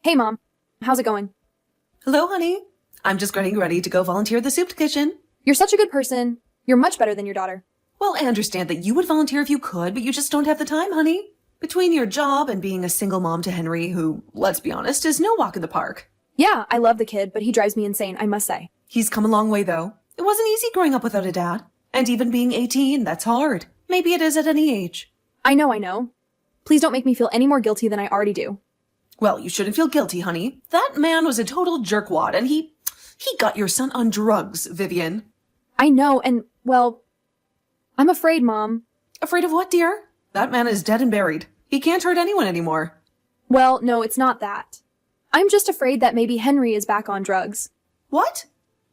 Hey, Mom. How's it going? Hello, honey. I'm just getting ready to go volunteer at the soup kitchen. You're such a good person. You're much better than your daughter. Well, I understand that you would volunteer if you could, but you just don't have the time, honey. Between your job and being a single mom to Henry, who, let's be honest, is no walk in the park. Yeah, I love the kid, but he drives me insane, I must say. He's come a long way, though. It wasn't easy growing up without a dad. And even being 18, that's hard. Maybe it is at any age. I know. Please don't make me feel any more guilty than I already do. Well, you shouldn't feel guilty, honey. That man was a total jerkwad, and he got your son on drugs, Vivian. I know, and, well, I'm afraid, Mom. Afraid of what, dear? That man is dead and buried. He can't hurt anyone anymore. Well, no, it's not that. I'm just afraid that maybe Henry is back on drugs. What?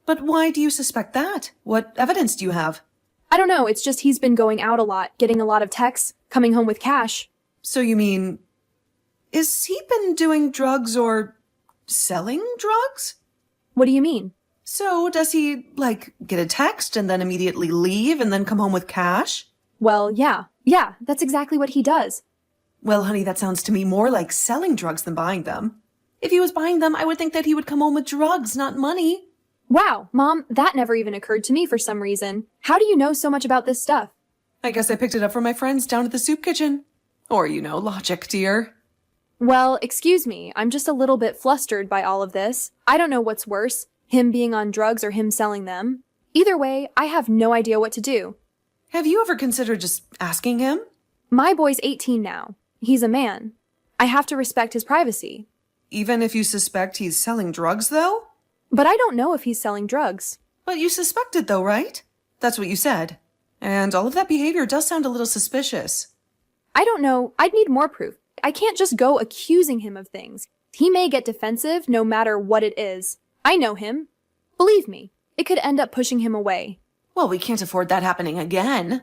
But why do you suspect that? What evidence do you have? I don't know, it's just he's been going out a lot, getting a lot of texts, coming home with cash. So you mean... Is he been doing drugs or... selling drugs? What do you mean? So does he, get a text and then immediately leave and then come home with cash? Well, yeah, that's exactly what he does. Well, honey, that sounds to me more like selling drugs than buying them. If he was buying them, I would think that he would come home with drugs, not money. Wow, Mom, that never even occurred to me for some reason. How do you know so much about this stuff? I guess I picked it up from my friends down at the soup kitchen. Or, logic, dear. Well, excuse me, I'm just a little bit flustered by all of this. I don't know what's worse, him being on drugs or him selling them. Either way, I have no idea what to do. Have you ever considered just asking him? My boy's 18 now. He's a man. I have to respect his privacy. Even if you suspect he's selling drugs, though? But I don't know if he's selling drugs. But you suspected, though, right? That's what you said. And all of that behavior does sound a little suspicious. I don't know. I'd need more proof. I can't just go accusing him of things. He may get defensive no matter what it is. I know him. Believe me, it could end up pushing him away. Well, we can't afford that happening again.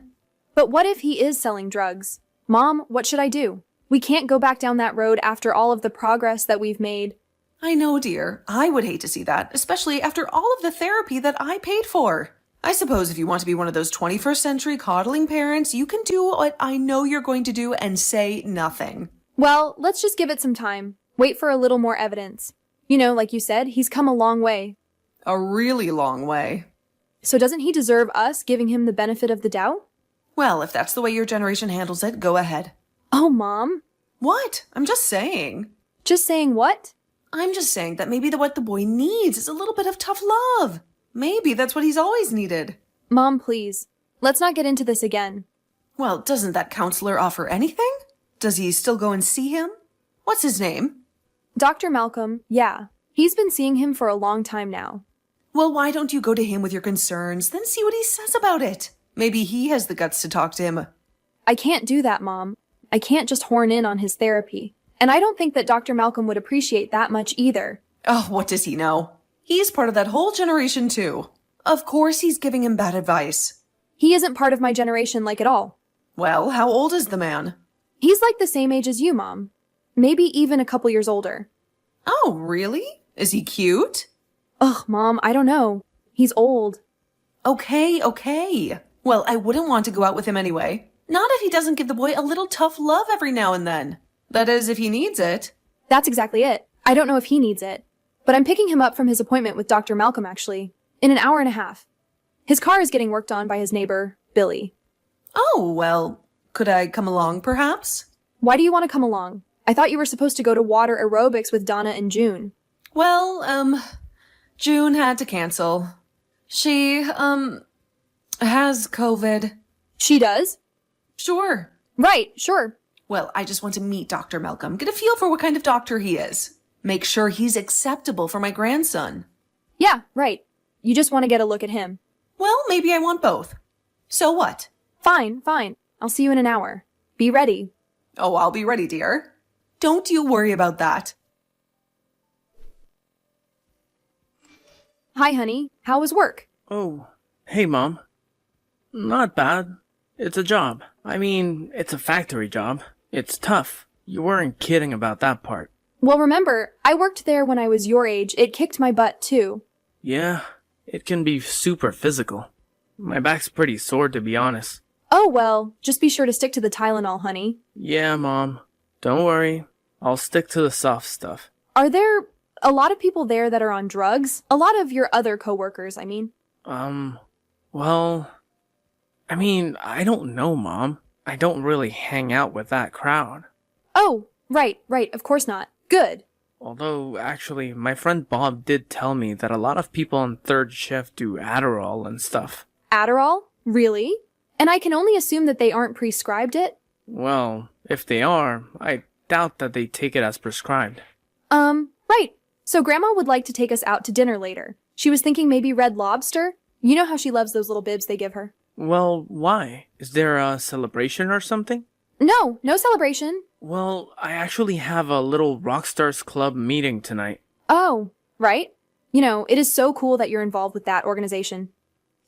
But what if he is selling drugs? Mom, what should I do? We can't go back down that road after all of the progress that we've made. I know, dear. I would hate to see that, especially after all of the therapy that I paid for. I suppose if you want to be one of those 21st century coddling parents, you can do what I know you're going to do and say nothing. Well, let's just give it some time. Wait for a little more evidence. Like you said, he's come a long way. A really long way. So doesn't he deserve us giving him the benefit of the doubt? Well, if that's the way your generation handles it, go ahead. Oh, Mom. What? I'm just saying. Just saying what? I'm just saying that maybe what the boy needs is a little bit of tough love. Maybe that's what he's always needed. Mom, please. Let's not get into this again. Well, doesn't that counselor offer anything? Does he still go and see him? What's his name? Dr. Malcolm, yeah. He's been seeing him for a long time now. Well, why don't you go to him with your concerns, then see what he says about it? Maybe he has the guts to talk to him. I can't do that, Mom. I can't just horn in on his therapy. And I don't think that Dr. Malcolm would appreciate that much either. Oh, what does he know? He's part of that whole generation, too. Of course he's giving him bad advice. He isn't part of my generation at all. Well, how old is the man? He's the same age as you, Mom. Maybe even a couple years older. Oh, really? Is he cute? Ugh, Mom, I don't know. He's old. Okay. Well, I wouldn't want to go out with him anyway. Not if he doesn't give the boy a little tough love every now and then. That is, if he needs it. That's exactly it. I don't know if he needs it. But I'm picking him up from his appointment with Dr. Malcolm, actually, in an hour and a half. His car is getting worked on by his neighbor, Billy. Oh, well, could I come along, perhaps? Why do you want to come along? I thought you were supposed to go to water aerobics with Donna and June. Well, June had to cancel. She, has COVID. She does? Sure. Right, sure. Well, I just want to meet Dr. Malcolm, get a feel for what kind of doctor he is. Make sure he's acceptable for my grandson. Yeah, right. You just want to get a look at him. Well, maybe I want both. So what? Fine. I'll see you in an hour. Be ready. Oh, I'll be ready, dear. Don't you worry about that. Hi, honey. How was work? Oh, hey, Mom. Not bad. It's a job. I mean, it's a factory job. It's tough. You weren't kidding about that part. Well, remember, I worked there when I was your age. It kicked my butt, too. Yeah, it can be super physical. My back's pretty sore, to be honest. Oh, well, just be sure to stick to the Tylenol, honey. Yeah, Mom. Don't worry. I'll stick to the soft stuff. Are there a lot of people there that are on drugs? A lot of your other coworkers, I mean. Well, I mean, I don't know, Mom. I don't really hang out with that crowd. Oh, right, of course not. Good. Although, actually, my friend Bob did tell me that a lot of people on third shift do Adderall and stuff. Adderall? Really? And I can only assume that they aren't prescribed it? Well, if they are, I doubt that they take it as prescribed. Right. So Grandma would like to take us out to dinner later. She was thinking maybe Red Lobster. You know how she loves those little bibs they give her. Well, why? Is there a celebration or something? No celebration. Well, I actually have a little Rockstars Club meeting tonight. Oh, right. You know, it is so cool that you're involved with that organization.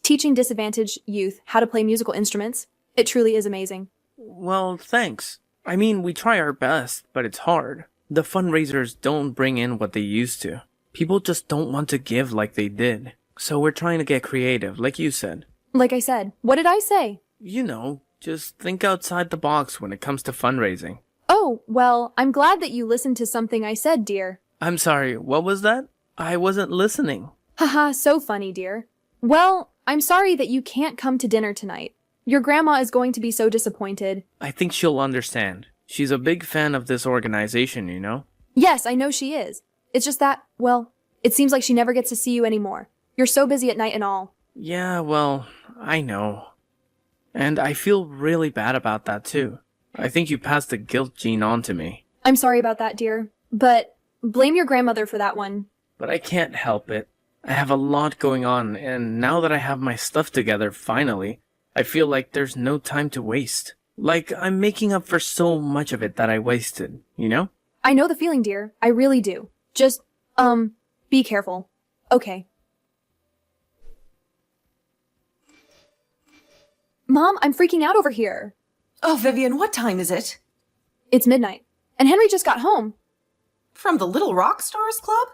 Teaching disadvantaged youth how to play musical instruments. It truly is amazing. Well, thanks. I mean, we try our best, but it's hard. The fundraisers don't bring in what they used to. People just don't want to give like they did. So we're trying to get creative, like you said. Like I said, what did I say? You know, just think outside the box when it comes to fundraising. Oh, well, I'm glad that you listened to something I said, dear. I'm sorry, what was that? I wasn't listening. Haha, so funny, dear. Well, I'm sorry that you can't come to dinner tonight. Your grandma is going to be so disappointed. I think she'll understand. She's a big fan of this organization, you know? Yes, I know she is. It's just that, well, it seems like she never gets to see you anymore. You're so busy at night and all. Yeah, well, I know. And I feel really bad about that too. I think you passed the guilt gene on to me. I'm sorry about that, dear. But blame your grandmother for that one. But I can't help it. I have a lot going on, and now that I have my stuff together, finally, I feel like there's no time to waste. Like I'm making up for so much of it that I wasted, you know? I know the feeling, dear. I really do. Just, be careful. Okay. Mom, I'm freaking out over here. Oh, Vivian, what time is it? It's midnight. And Henry just got home. From the Little Rock Stars Club?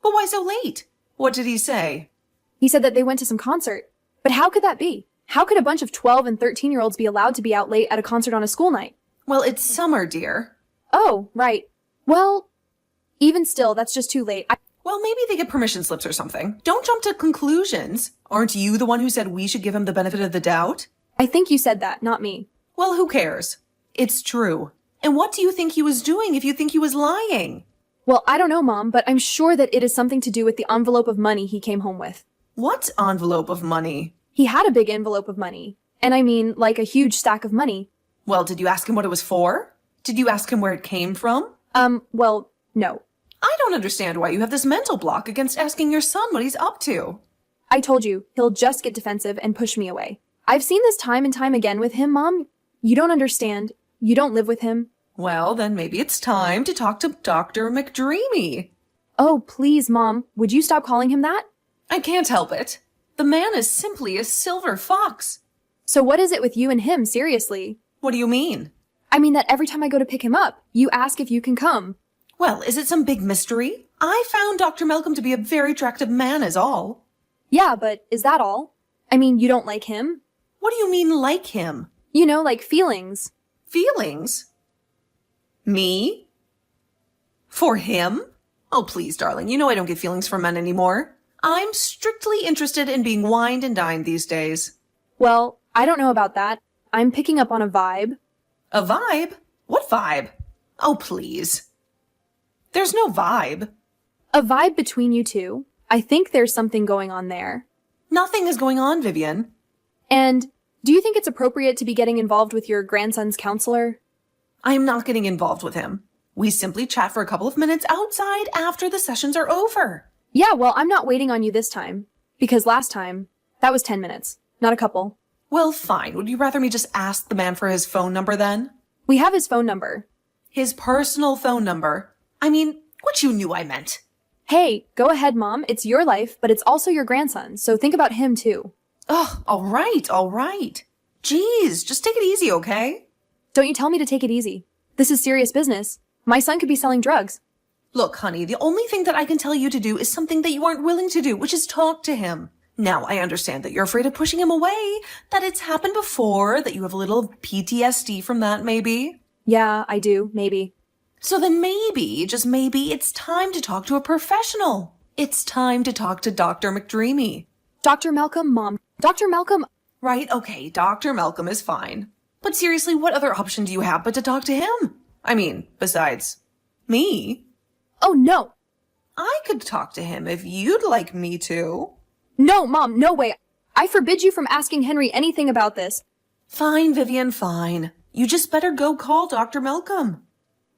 But why so late? What did he say? He said that they went to some concert. But how could that be? How could a bunch of 12 and 13-year-olds be allowed to be out late at a concert on a school night? Well, it's summer, dear. Oh, right. Well, even still, that's just too late. Well, maybe they get permission slips or something. Don't jump to conclusions. Aren't you the one who said we should give him the benefit of the doubt? I think you said that, not me. Well, who cares? It's true. And what do you think he was doing if you think he was lying? Well, I don't know, Mom, but I'm sure that it is something to do with the envelope of money he came home with. What envelope of money? He had a big envelope of money. And I mean, like a huge stack of money. Well, did you ask him what it was for? Did you ask him where it came from? Well, no. I don't understand why you have this mental block against asking your son what he's up to. I told you, he'll just get defensive and push me away. I've seen this time and time again with him, Mom. You don't understand. You don't live with him. Well, then maybe it's time to talk to Dr. McDreamy. Oh, please, Mom. Would you stop calling him that? I can't help it. The man is simply a silver fox. So what is it with you and him, seriously? What do you mean? I mean that every time I go to pick him up, you ask if you can come. Well, is it some big mystery? I found Dr. Malcolm to be a very attractive man is all. Yeah, but is that all? I mean, you don't like him? What do you mean like him? You know, like feelings. Feelings? Me? For him? Oh, please, darling, you know I don't get feelings for men anymore. I'm strictly interested in being wined and dined these days. Well, I don't know about that. I'm picking up on a vibe. A vibe? What vibe? Oh, please. There's no vibe. A vibe between you two. I think there's something going on there. Nothing is going on, Vivian. And do you think it's appropriate to be getting involved with your grandson's counselor? I am not getting involved with him. We simply chat for a couple of minutes outside after the sessions are over. Yeah, well, I'm not waiting on you this time. Because last time, that was 10 minutes, not a couple. Well, fine. Would you rather me just ask the man for his phone number then? We have his phone number. His personal phone number? I mean, what you knew I meant. Hey, go ahead, Mom. It's your life, but it's also your grandson, so think about him too. Oh, all right. Jeez, just take it easy, okay? Don't you tell me to take it easy. This is serious business. My son could be selling drugs. Look, honey, the only thing that I can tell you to do is something that you aren't willing to do, which is talk to him. Now, I understand that you're afraid of pushing him away, that it's happened before, that you have a little PTSD from that, maybe. Yeah, I do, maybe. So then maybe, just maybe, it's time to talk to a professional. It's time to talk to Dr. McDreamy. Dr. Malcolm, Mom. Dr. Malcolm. Right, okay, Dr. Malcolm is fine. But seriously, what other option do you have but to talk to him? I mean, besides me. Oh, no. I could talk to him if you'd like me to. No, Mom, no way. I forbid you from asking Henry anything about this. Fine, Vivian, fine. You just better go call Dr. Malcolm.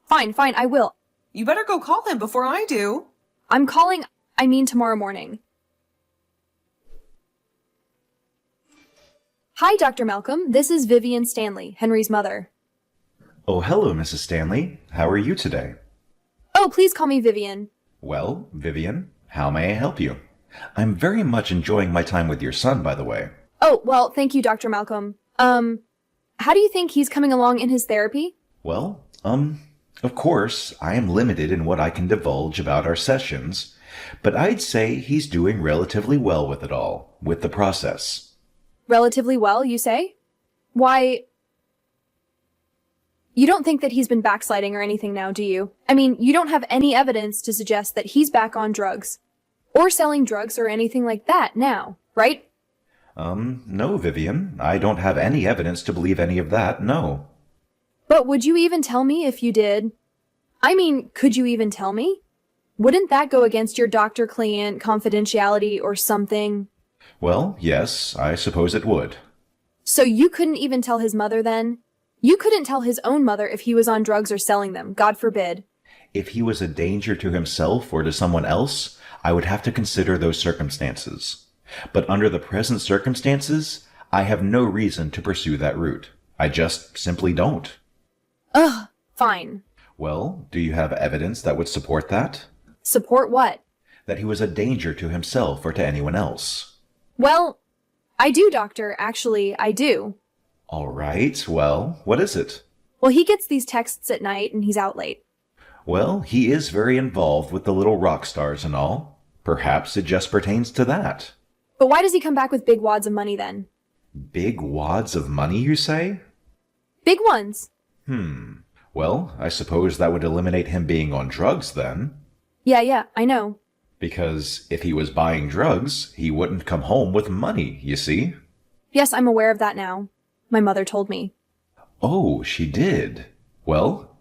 Fine, I will. You better go call him before I do. I'm calling, tomorrow morning. Hi, Dr. Malcolm. This is Vivian Stanley, Henry's mother. Oh, hello, Mrs. Stanley. How are you today? Oh, please call me Vivian. Well, Vivian, how may I help you? I'm very much enjoying my time with your son, by the way. Oh, well, thank you, Dr. Malcolm. How do you think he's coming along in his therapy? Well, of course, I am limited in what I can divulge about our sessions, but I'd say he's doing relatively well with it all, with the process. Relatively well, you say? Why... You don't think that he's been backsliding or anything now, do you? I mean, you don't have any evidence to suggest that he's back on drugs. Or selling drugs or anything like that now, right? No, Vivian. I don't have any evidence to believe any of that, no. But would you even tell me if you did? I mean, could you even tell me? Wouldn't that go against your doctor-client confidentiality or something? Well, yes, I suppose it would. So you couldn't even tell his mother then? You couldn't tell his own mother if he was on drugs or selling them, God forbid. If he was a danger to himself or to someone else, I would have to consider those circumstances. But under the present circumstances, I have no reason to pursue that route. I just simply don't. Ugh, fine. Well, do you have evidence that would support that? Support what? That he was a danger to himself or to anyone else? Well, I do, Doctor. Actually, I do. All right, well, what is it? Well, he gets these texts at night and he's out late. Well, he is very involved with the little rock stars and all. Perhaps it just pertains to that. But why does he come back with big wads of money then? Big wads of money, you say? Big ones. Well, I suppose that would eliminate him being on drugs then. Yeah, I know. Because if he was buying drugs, he wouldn't come home with money, you see? Yes, I'm aware of that now. My mother told me. Oh, she did. Well,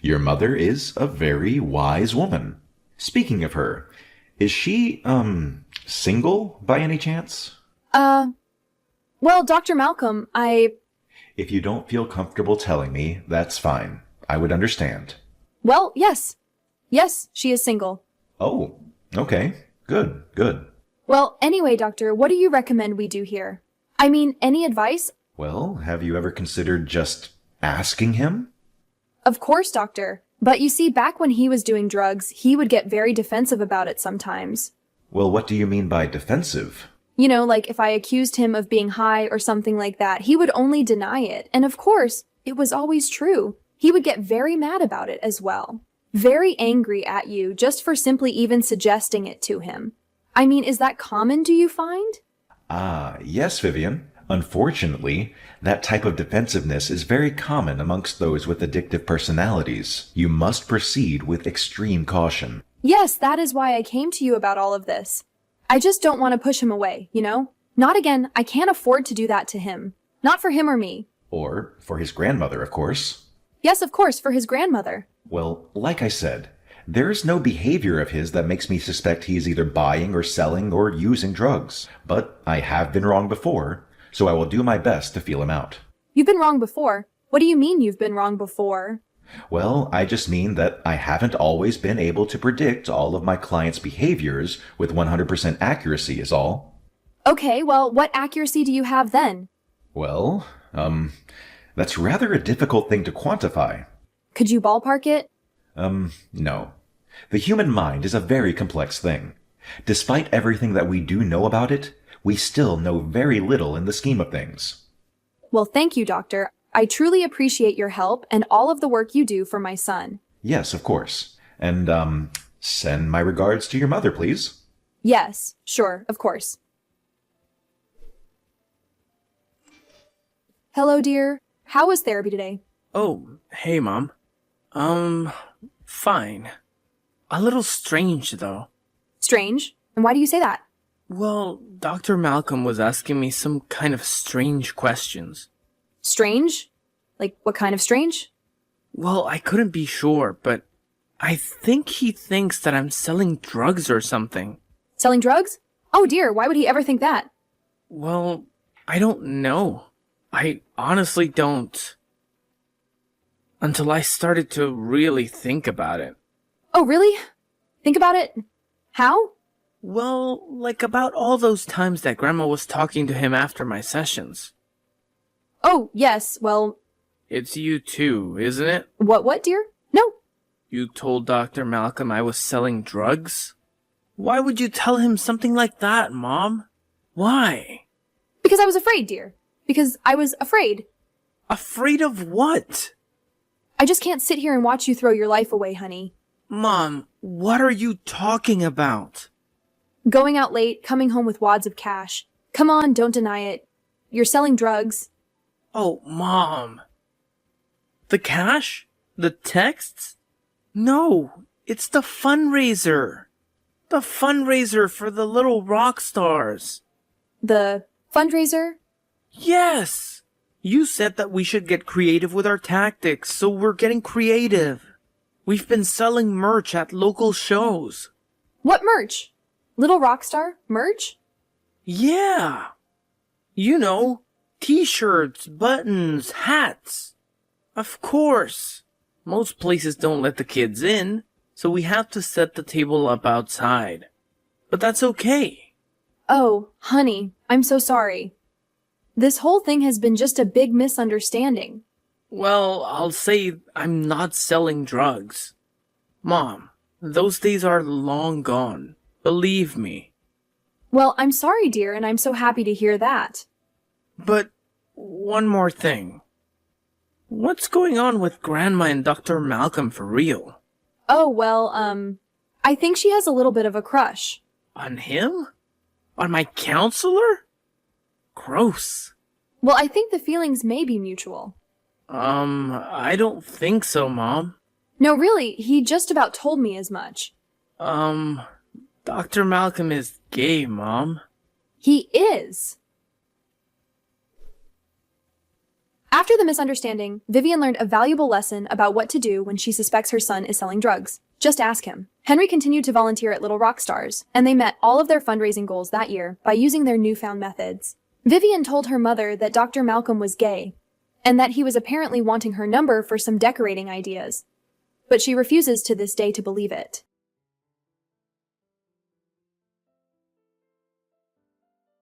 your mother is a very wise woman. Speaking of her, is she, single by any chance? Well, Dr. Malcolm, If you don't feel comfortable telling me, that's fine. I would understand. Well, yes. Yes, she is single. Oh, okay. Good. Well, anyway, Doctor, what do you recommend we do here? I mean, any advice? Well, have you ever considered just asking him? Of course, Doctor. But you see, back when he was doing drugs, he would get very defensive about it sometimes. Well, what do you mean by defensive? You know, like if I accused him of being high or something like that, he would only deny it. And of course, it was always true. He would get very mad about it as well. Very angry at you just for simply even suggesting it to him. I mean, is that common, do you find? Yes, Vivian. Unfortunately, that type of defensiveness is very common amongst those with addictive personalities. You must proceed with extreme caution. Yes, that is why I came to you about all of this. I just don't want to push him away, you know? Not again. I can't afford to do that to him. Not for him or me. Or for his grandmother, of course. Yes, of course, for his grandmother. Well, like I said, there's no behavior of his that makes me suspect he is either buying or selling or using drugs. But I have been wrong before, so I will do my best to feel him out. You've been wrong before. What do you mean you've been wrong before? Well, I just mean that I haven't always been able to predict all of my clients' behaviors with 100% accuracy is all. Okay, well, what accuracy do you have then? Well, that's rather a difficult thing to quantify. Could you ballpark it? No. The human mind is a very complex thing. Despite everything that we do know about it, we still know very little in the scheme of things. Well, thank you, Doctor. I truly appreciate your help and all of the work you do for my son. Yes, of course. And, send my regards to your mother, please. Yes, sure, of course. Hello, dear. How was therapy today? Oh, hey, Mom. Fine. A little strange, though. Strange? And why do you say that? Well, Dr. Malcolm was asking me some kind of strange questions. Strange? Like, what kind of strange? Well, I couldn't be sure, but I think he thinks that I'm selling drugs or something. Selling drugs? Oh dear, why would he ever think that? Well, I don't know. I honestly don't. Until I started to really think about it. Oh, really? Think about it? How? Well, like about all those times that Grandma was talking to him after my sessions. Oh, yes, well, It's you too, isn't it? what, dear? No. You told Dr. Malcolm I was selling drugs? Why would you tell him something like that, Mom? Why? Because I was afraid, dear. Because I was afraid. Afraid of what? I just can't sit here and watch you throw your life away, honey. Mom, what are you talking about? Going out late, coming home with wads of cash. Come on, don't deny it. You're selling drugs. Oh, Mom. The cash? The texts? No, it's the fundraiser. The fundraiser for the little rock stars. The fundraiser? Yes! You said that we should get creative with our tactics, so we're getting creative. We've been selling merch at local shows. What merch? Little Rockstar merch? Yeah! You know, t-shirts, buttons, hats. Of course. Most places don't let the kids in, so we have to set the table up outside. But that's okay. Oh, honey, I'm so sorry. This whole thing has been just a big misunderstanding. Well, I'll say I'm not selling drugs. Mom, those days are long gone. Believe me. Well, I'm sorry, dear, and I'm so happy to hear that. But one more thing. What's going on with Grandma and Dr. Malcolm for real? Oh, well, I think she has a little bit of a crush. On him? On my counselor? Gross. Well, I think the feelings may be mutual. I don't think so, Mom. No, really, he just about told me as much. Dr. Malcolm is gay, Mom. He is. After the misunderstanding, Vivian learned a valuable lesson about what to do when she suspects her son is selling drugs. Just ask him. Henry continued to volunteer at Little Rock Stars, and they met all of their fundraising goals that year by using their newfound methods. Vivian told her mother that Dr. Malcolm was gay, and that he was apparently wanting her number for some decorating ideas. But she refuses to this day to believe it.